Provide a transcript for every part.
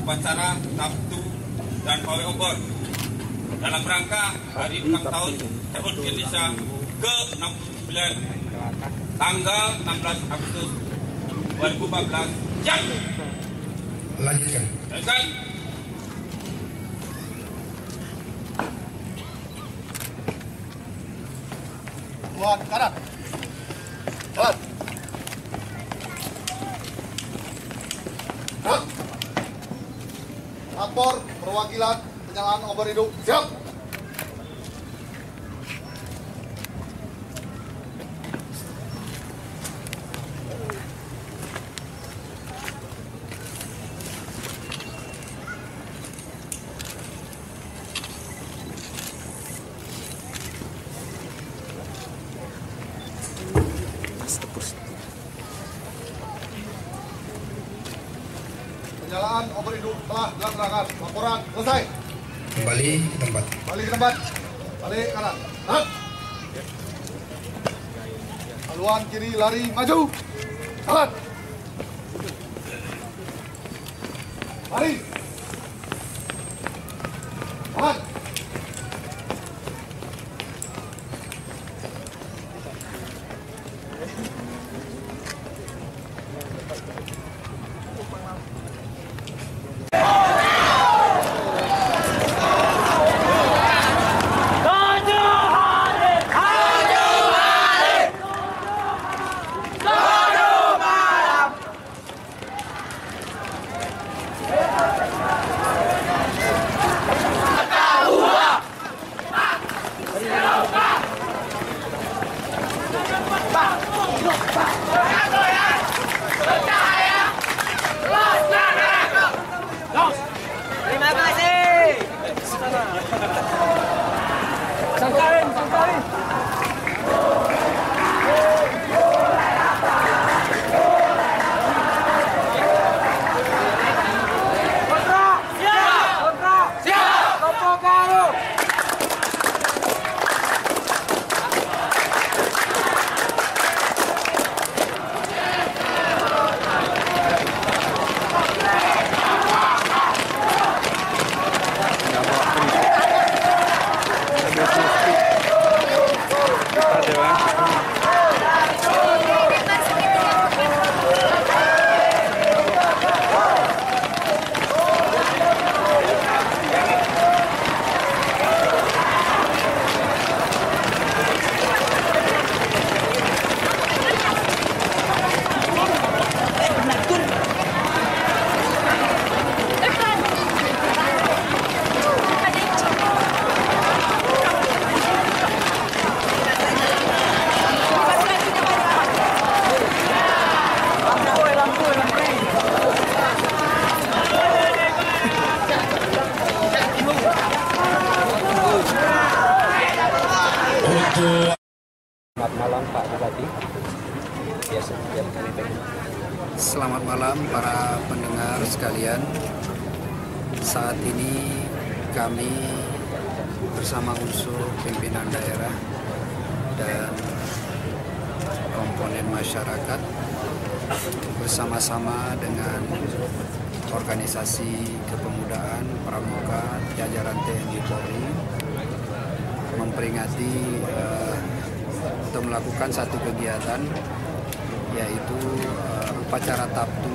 upacara Sabtu dan pawai obor dalam rangka Hari Ulang Tahun Republik Indonesia ke-69 tanggal 16 Agustus 2014 jam. Lanjutkan. Buat kanan. Jalan. Lapor perwakilan penyalaan obor hidup. Siap. Penyalaan obor hidup telah dilaksanakan. Laporan selesai. Kembali ke tempat. Balik ke tempat. Balik kanan. Tahan. Haluan kiri lari maju. Jalan. Lari. Tahan. Terima kasih. Sangkarin. Selamat malam Pak Bupati. Selamat malam para pendengar sekalian. Saat ini kami bersama unsur pimpinan daerah dan komponen masyarakat bersama-sama dengan organisasi kepemudaan pramuka jajaran TNI Polri memperingati untuk melakukan satu kegiatan yaitu upacara Sabtu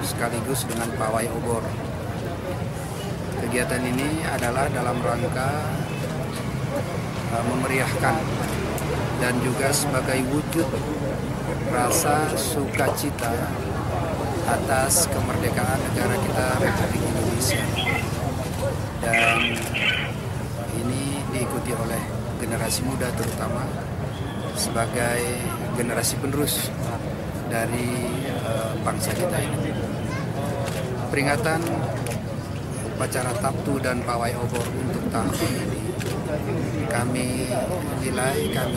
sekaligus dengan pawai obor. Kegiatan ini adalah dalam rangka memeriahkan dan juga sebagai wujud rasa sukacita atas kemerdekaan negara kita Republik Indonesia. Dan ini diikuti oleh generasi muda terutama sebagai generasi penerus dari bangsa kita ini. Peringatan upacara Sabtu dan pawai obor untuk tahun ini kami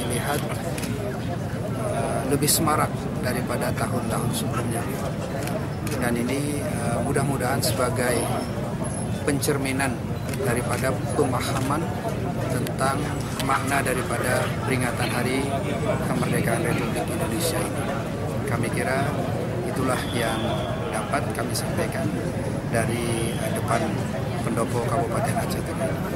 lihat lebih semarak daripada tahun-tahun sebelumnya. Dan ini mudah-mudahan sebagai pencerminan daripada pemahaman tentang makna daripada peringatan Hari Kemerdekaan Republik Indonesia ini. Kami kira itulah yang dapat kami sampaikan dari depan pendopo Kabupaten Aceh Tenggara.